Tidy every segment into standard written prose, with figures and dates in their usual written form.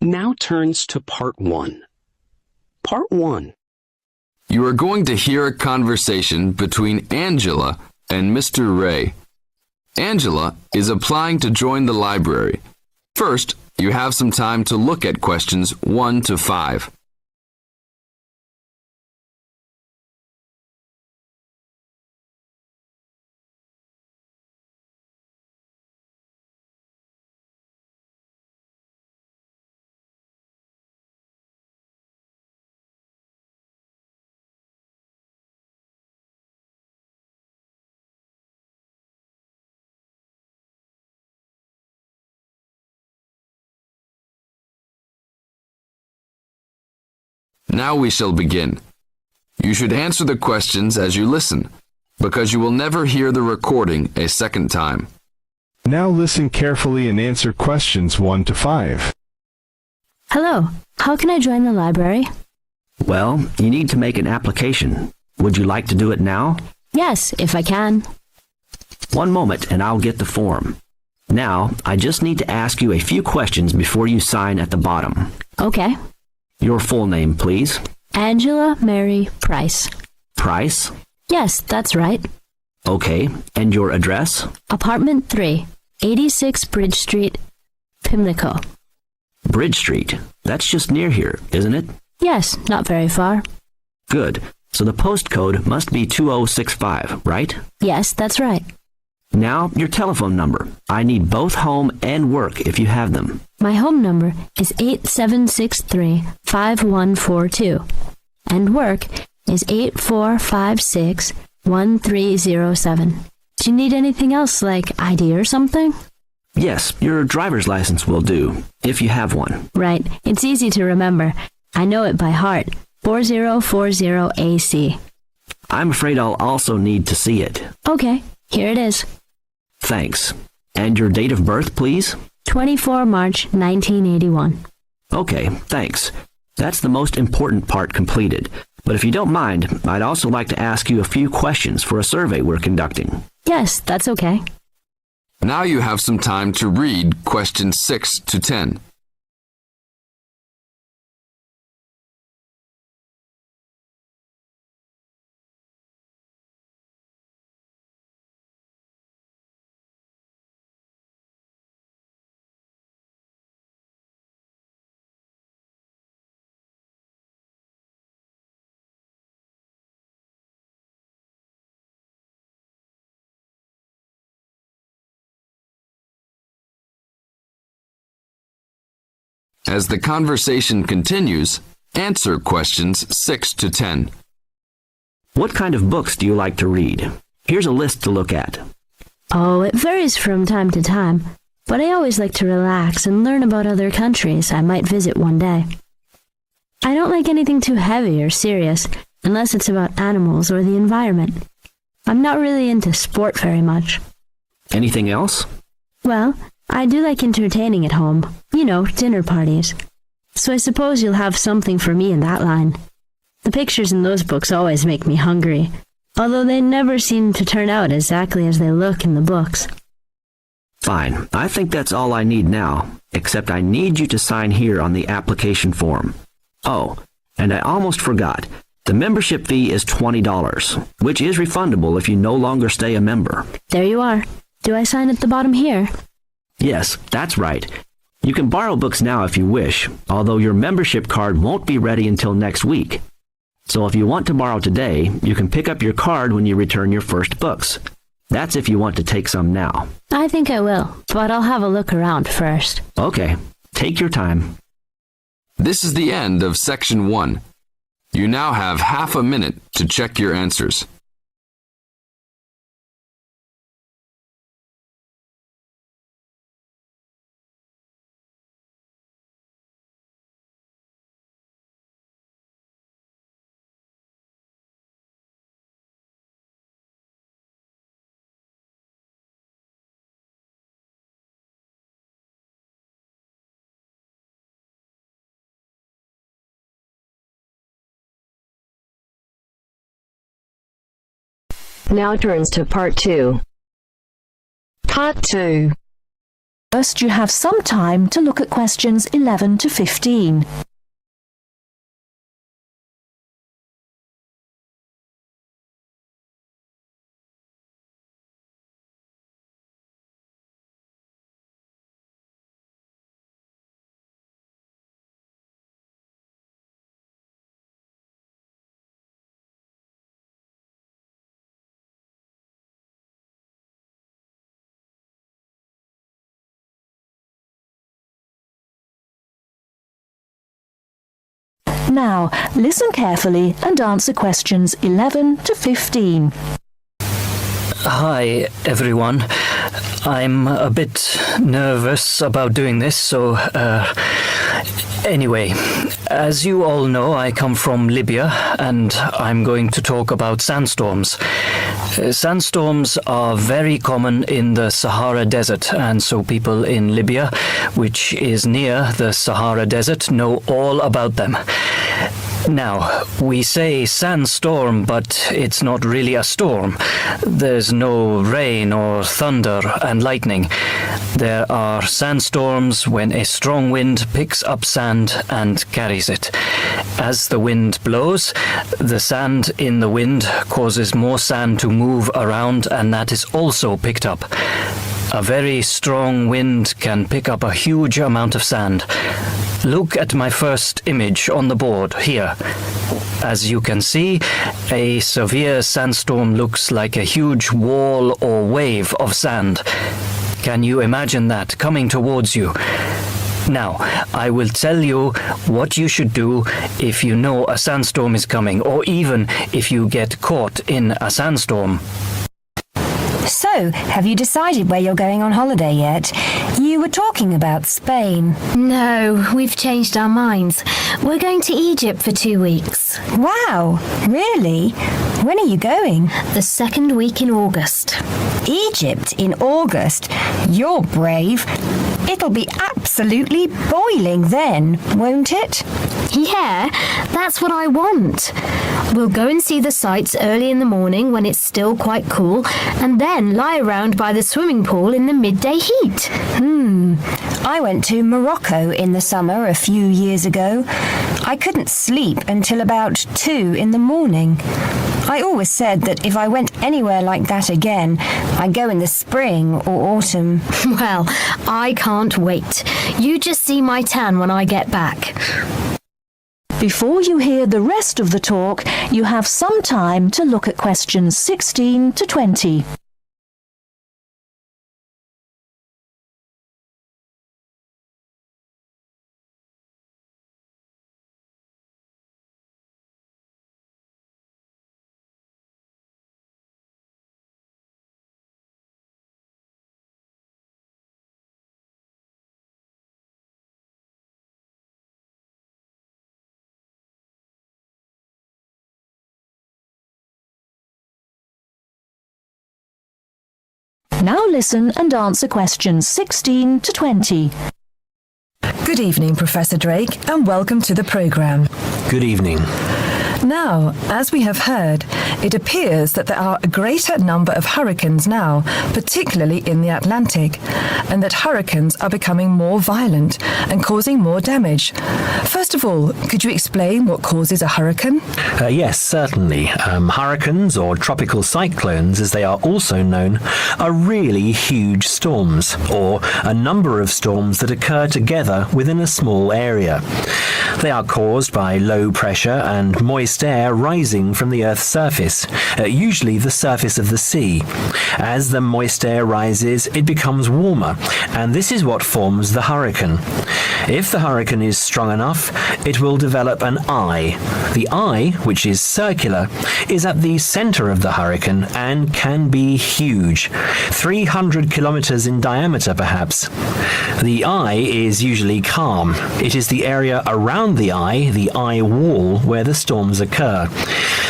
Now turns to Part 1. Part 1. You are going to hear a conversation between Angela and Mr. Ray. Angela is applying to join the library. First, you have some time to look at questions 1 to 5. Now we shall begin. You should answer the questions as you listen, because you will never hear the recording a second time. Now listen carefully and answer questions 1 to 5. Hello, how can I join the library? Well, you need to make an application. Would you like to do it now? Yes, if I can. One moment and I'll get the form. Now, I just need to ask you a few questions before you sign at the bottom. Okay. Your full name, please. Angela Mary Price. Price? Yes, that's right. Okay, and your address? Apartment 3, 86 Bridge Street, Pimlico. Bridge Street. That's just near here, isn't it? Yes, not very far. Good. So the postcode must be 2065, right? Yes, that's right. Now, your telephone number. I need both home and work if you have them. My home number is 8763-5142, and work is 8456-1307. Do you need anything else, like ID or something? Yes, your driver's license will do, if you have one. Right. It's easy to remember. I know it by heart. 4040AC. I'm afraid I'll also need to see it. Okay, here it is. Thanks. And your date of birth, please? 24 March 1981. Okay, thanks. That's the most important part completed. But if you don't mind, I'd also like to ask you a few questions for a survey we're conducting. Yes, that's okay. Now you have some time to read questions 6 to 10. As the conversation continues, answer questions 6 to 10. What kind of books do you like to read? Here's a list to look at. Oh, it varies from time to time, but I always like to relax and learn about other countries I might visit one day. I don't like anything too heavy or serious, unless it's about animals or the environment. I'm not really into sport very much. Anything else? Well, I do like entertaining at home. You know, dinner parties. So I suppose you'll have something for me in that line. The pictures in those books always make me hungry, although they never seem to turn out exactly as they look in the books. Fine. I think that's all I need now, except I need you to sign here on the application form. Oh, and I almost forgot. The membership fee is $20, which is refundable if you no longer stay a member. There you are. Do I sign at the bottom here? Yes, that's right. You can borrow books now if you wish, although your membership card won't be ready until next week. So if you want to borrow today, you can pick up your card when you return your first books. That's if you want to take some now. I think I will, but I'll have a look around first. Okay, take your time. This is the end of Section 1. You now have half a minute to check your answers. Now turns to Part 2. Part 2. First, you have some time to look at questions 11 to 15. Now, listen carefully and answer questions 11 to 15. Hi, everyone. I'm a bit nervous about doing this, so, anyway, as you all know, I come from Libya, and I'm going to talk about sandstorms. Sandstorms are very common in the Sahara Desert, and so people in Libya, which is near the Sahara Desert, know all about them. Now, we say sandstorm, but it's not really a storm. There's no rain or thunder and lightning. There are sandstorms when a strong wind picks up sand and carries it. As the wind blows, the sand in the wind causes more sand to move around, and that is also picked up. A very strong wind can pick up a huge amount of sand. Look at my first image on the board here. As you can see, a severe sandstorm looks like a huge wall or wave of sand. Can you imagine that coming towards you? Now, I will tell you what you should do if you know a sandstorm is coming, or even if you get caught in a sandstorm. So, have you decided where you're going on holiday yet? You were talking about Spain. No, we've changed our minds. We're going to Egypt for 2 weeks. Wow, really? When are you going? The second week in August. Egypt in August? You're brave. It'll be absolutely boiling then, won't it? Yeah, that's what I want. We'll go and see the sights early in the morning when it's still quite cool, and then lie around by the swimming pool in the midday heat. I went to Morocco in the summer a few years ago. I couldn't sleep until about 2 in the morning. I always said that if I went anywhere like that again, I'd go in the spring or autumn. Well, I can't wait. You just see my tan when I get back. Before you hear the rest of the talk, you have some time to look at questions 16 to 20. Now listen and answer questions 16 to 20. Good evening, Professor Drake, and welcome to the programme. Good evening. Now, as we have heard, it appears that there are a greater number of hurricanes now, particularly in the Atlantic, and that hurricanes are becoming more violent and causing more damage. First of all, could you explain what causes a hurricane? Yes, certainly. Hurricanes, or tropical cyclones as they are also known, are really huge storms, or a number of storms that occur together within a small area. They are caused by low pressure and moist air rising from the Earth's surface, usually the surface of the sea. As the moist air rises, it becomes warmer, and this is what forms the hurricane. If the hurricane is strong enough, it will develop an eye. The eye, which is circular, is at the center of the hurricane and can be huge, 300 kilometers in diameter perhaps. The eye is usually calm. It is the area around the eye wall, where the storms occur.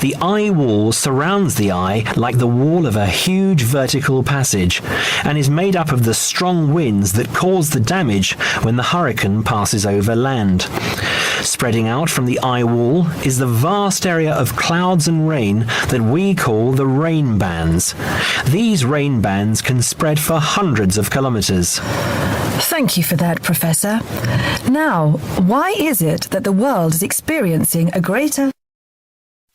The eye wall surrounds the eye like the wall of a huge vertical passage, and is made up of the strong winds that cause the damage when the hurricane passes over land. Spreading out from the eye wall is the vast area of clouds and rain that we call the rain bands. These rain bands can spread for hundreds of kilometers. Thank you for that, Professor. Now, why is it that the world is experiencing a greater...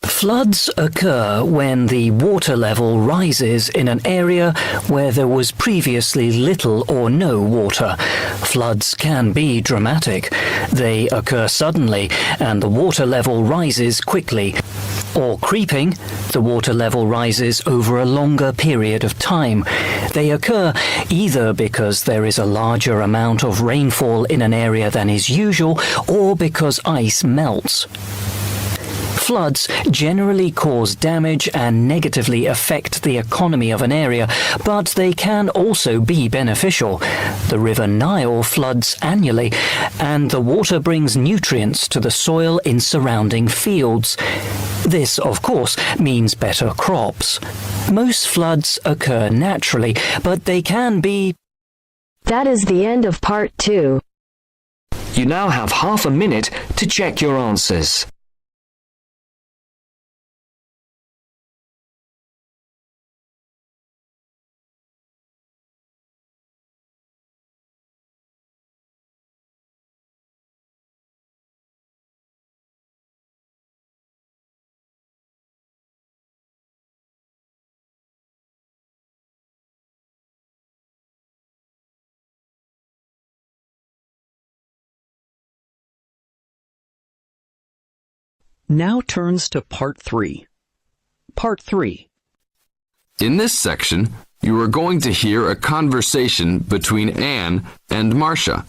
Floods occur when the water level rises in an area where there was previously little or no water. Floods can be dramatic. They occur suddenly and the water level rises quickly. Or creeping, the water level rises over a longer period of time. They occur either because there is a larger amount of rainfall in an area than is usual or because ice melts. Floods generally cause damage and negatively affect the economy of an area, but they can also be beneficial. The River Nile floods annually, and the water brings nutrients to the soil in surrounding fields. This, of course, means better crops. Most floods occur naturally, but they can be... That is the end of part 2. You now have half a minute to check your answers. Now turns to part 3. Part 3. In this section, you are going to hear a conversation between Anne and Marcia.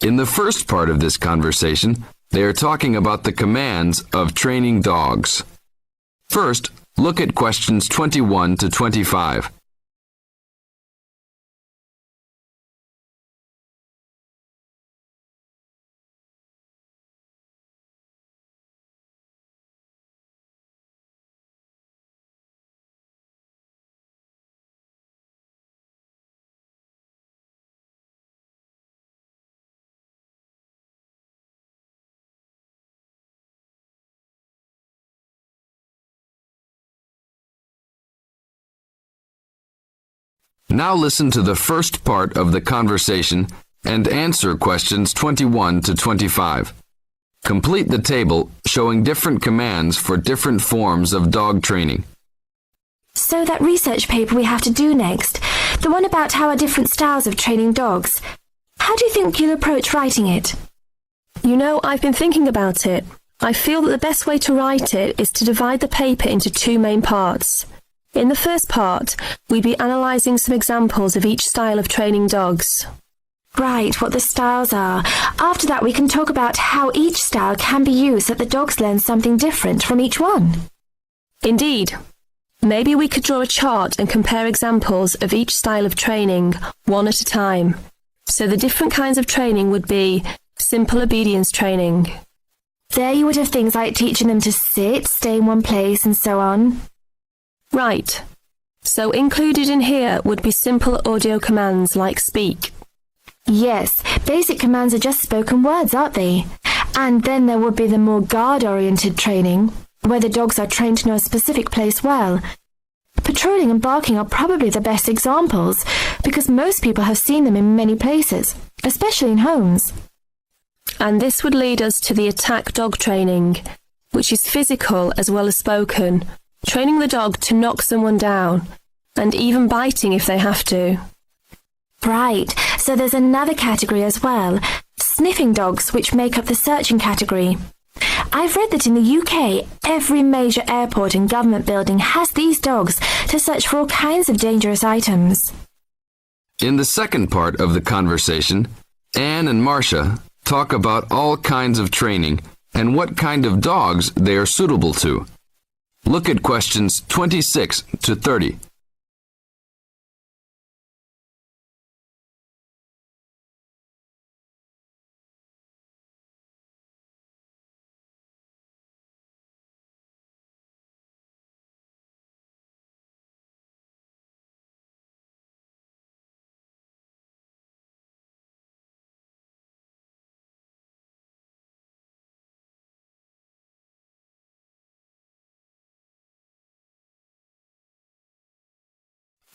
In the first part of this conversation, they are talking about the commands of training dogs. First, look at questions 21 to 25. Now listen to the first part of the conversation and answer questions 21 to 25. Complete the table showing different commands for different forms of dog training. So that research paper we have to do next, the one about how are different styles of training dogs, how do you think you'll approach writing it? You know, I've been thinking about it. I feel that the best way to write it is to divide the paper into 2 main parts. In the first part, we'd be analysing some examples of each style of training dogs. Right, what the styles are. After that, we can talk about how each style can be used so that the dogs learn something different from each one. Indeed. Maybe we could draw a chart and compare examples of each style of training, one at a time. So the different kinds of training would be simple obedience training. There you would have things like teaching them to sit, stay in one place, and so on. Right. So included in here would be simple audio commands like speak. Yes, basic commands are just spoken words, aren't they? And then there would be the more guard-oriented training, where the dogs are trained to know a specific place well. Patrolling and barking are probably the best examples, because most people have seen them in many places, especially in homes. And this would lead us to the attack dog training, which is physical as well as spoken, training the dog to knock someone down, and even biting if they have to. Right, so there's another category as well, sniffing dogs, which make up the searching category. I've read that in the UK, every major airport and government building has these dogs to search for all kinds of dangerous items. In the second part of the conversation, Anne and Marcia talk about all kinds of training and what kind of dogs they are suitable to. Look at questions 26 to 30.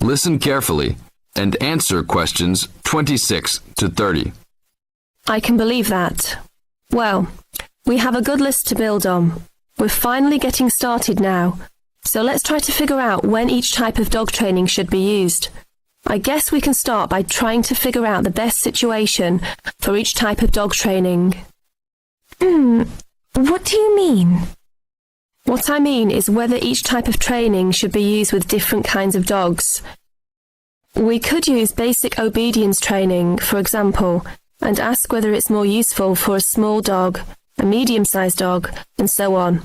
Listen carefully and answer questions 26 to 30. I can believe that. Well, we have a good list to build on. We're finally getting started now. So let's try to figure out when each type of dog training should be used. I guess we can start by trying to figure out the best situation for each type of dog training. What do you mean? What I mean is whether each type of training should be used with different kinds of dogs. We could use basic obedience training, for example, and ask whether it's more useful for a small dog, a medium-sized dog, and so on.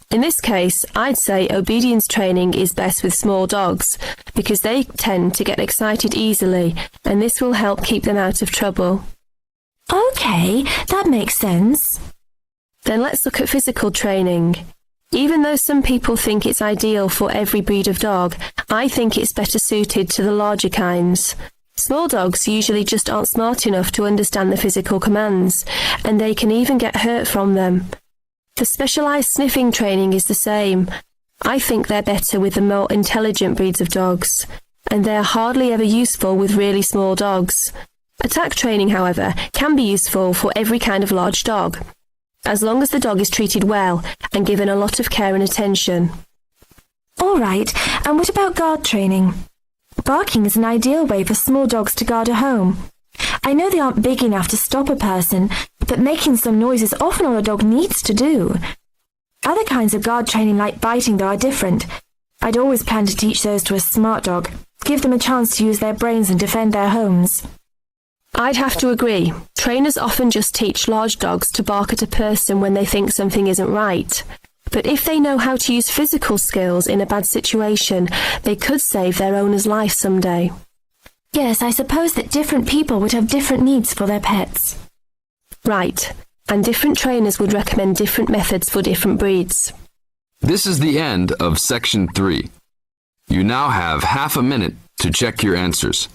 In this case, I'd say obedience training is best with small dogs because they tend to get excited easily, and this will help keep them out of trouble. Okay, that makes sense. Then let's look at physical training. Even though some people think it's ideal for every breed of dog, I think it's better suited to the larger kinds. Small dogs usually just aren't smart enough to understand the physical commands, and they can even get hurt from them. The specialised sniffing training is the same. I think they're better with the more intelligent breeds of dogs, and they're hardly ever useful with really small dogs. Attack training, however, can be useful for every kind of large dog, as long as the dog is treated well and given a lot of care and attention. All right, and what about guard training? Barking is an ideal way for small dogs to guard a home. I know they aren't big enough to stop a person, but making some noise is often all a dog needs to do. Other kinds of guard training like biting, though, are different. I'd always plan to teach those to a smart dog, give them a chance to use their brains and defend their homes. I'd have to agree. Trainers often just teach large dogs to bark at a person when they think something isn't right. But if they know how to use physical skills in a bad situation, they could save their owner's life someday. Yes, I suppose that different people would have different needs for their pets. Right, and different trainers would recommend different methods for different breeds. This is the end of Section 3. You now have half a minute to check your answers.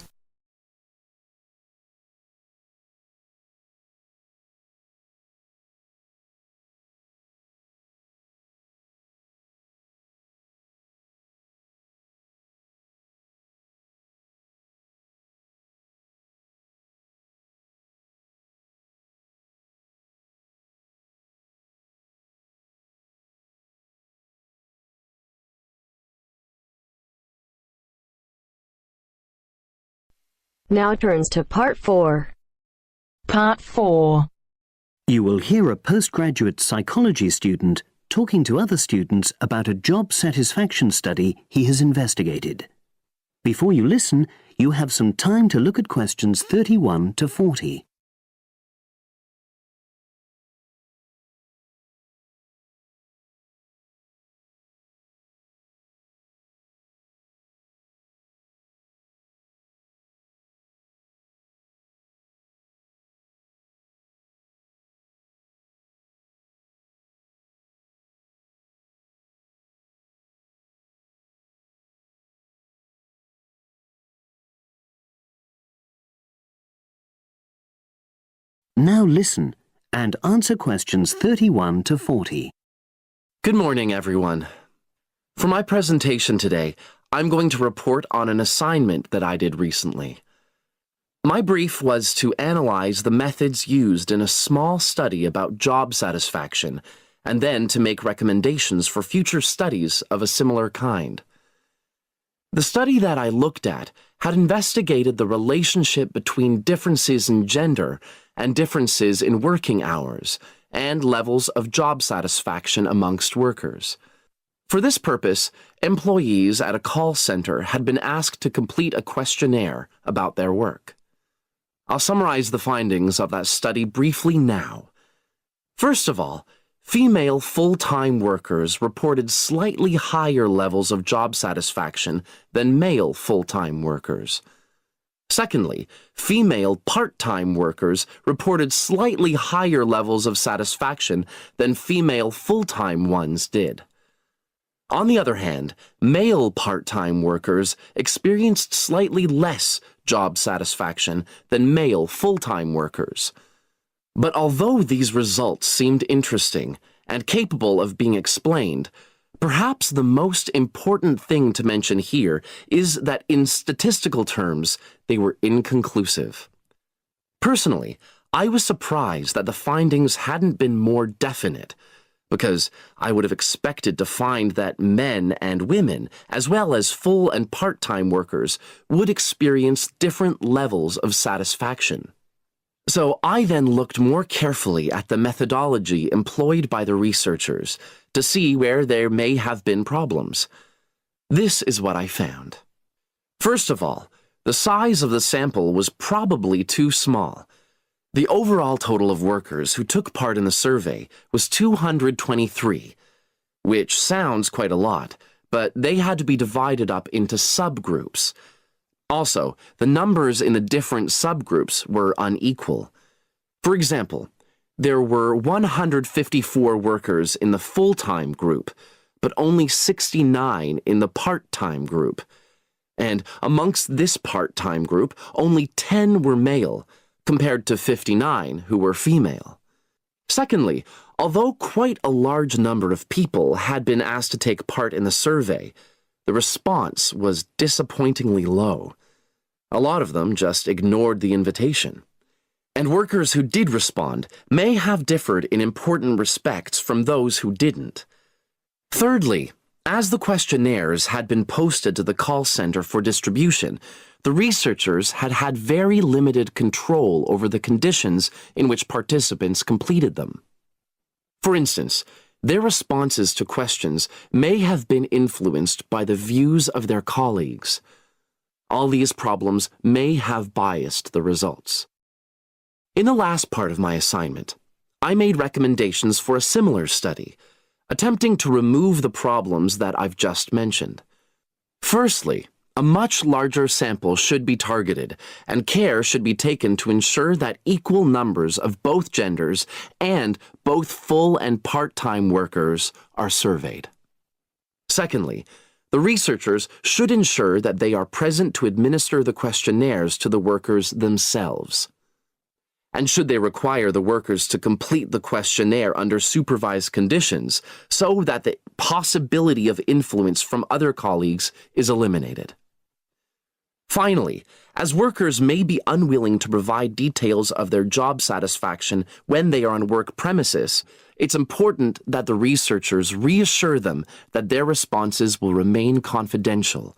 Now turns to Part 4. Part 4. You will hear a postgraduate psychology student talking to other students about a job satisfaction study he has investigated. Before you listen, you have some time to look at questions 31 to 40. Now listen and answer questions 31 to 40. Good morning, everyone. For my presentation today, I'm going to report on an assignment that I did recently. My brief was to analyze the methods used in a small study about job satisfaction, and then to make recommendations for future studies of a similar kind. The study that I looked at had investigated the relationship between differences in gender and differences in working hours and levels of job satisfaction amongst workers. For this purpose, employees at a call center had been asked to complete a questionnaire about their work. I'll summarize the findings of that study briefly now. First of all, female full-time workers reported slightly higher levels of job satisfaction than male full-time workers. Secondly, female part-time workers reported slightly higher levels of satisfaction than female full-time ones did. On the other hand, male part-time workers experienced slightly less job satisfaction than male full-time workers. But although these results seemed interesting and capable of being explained, Perhaps the most important thing to mention here is that in statistical terms, they were inconclusive. Personally, I was surprised that the findings hadn't been more definite, because I would have expected to find that men and women, as well as full and part-time workers, would experience different levels of satisfaction. So I then looked more carefully at the methodology employed by the researchers to see where there may have been problems. This is what I found. First of all, the size of the sample was probably too small. The overall total of workers who took part in the survey was 223, which sounds quite a lot, but they had to be divided up into subgroups. Also, the numbers in the different subgroups were unequal. For example, there were 154 workers in the full-time group, but only 69 in the part-time group. And amongst this part-time group, only 10 were male, compared to 59 who were female. Secondly, although quite a large number of people had been asked to take part in the survey, the response was disappointingly low. A lot of them just ignored the invitation. And workers who did respond may have differed in important respects from those who didn't. Thirdly, as the questionnaires had been posted to the call center for distribution, the researchers had had very limited control over the conditions in which participants completed them. For instance, their responses to questions may have been influenced by the views of their colleagues. All these problems may have biased the results. In the last part of my assignment, I made recommendations for a similar study, attempting to remove the problems that I've just mentioned. Firstly, a much larger sample should be targeted, and care should be taken to ensure that equal numbers of both genders and both full and part-time workers are surveyed. Secondly, the researchers should ensure that they are present to administer the questionnaires to the workers themselves. And should they require the workers to complete the questionnaire under supervised conditions so that the possibility of influence from other colleagues is eliminated. Finally, as workers may be unwilling to provide details of their job satisfaction when they are on work premises, it's important that the researchers reassure them that their responses will remain confidential,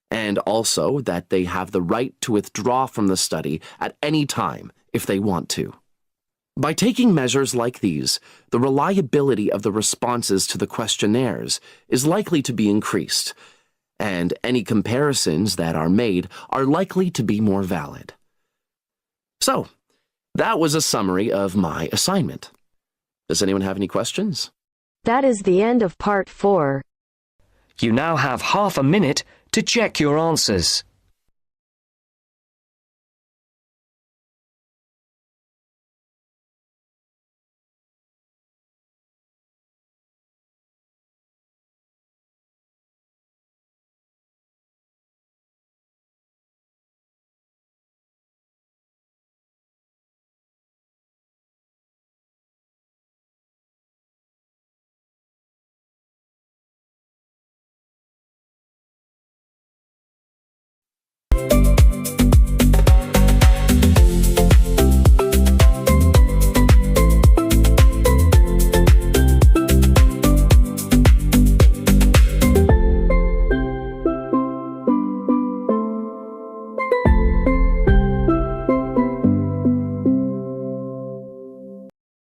and also that they have the right to withdraw from the study at any time if they want to. By taking measures like these, the reliability of the responses to the questionnaires is likely to be increased, and any comparisons that are made are likely to be more valid. So, that was a summary of my assignment. Does anyone have any questions? That is the end of part 4. You now have half a minute to check your answers.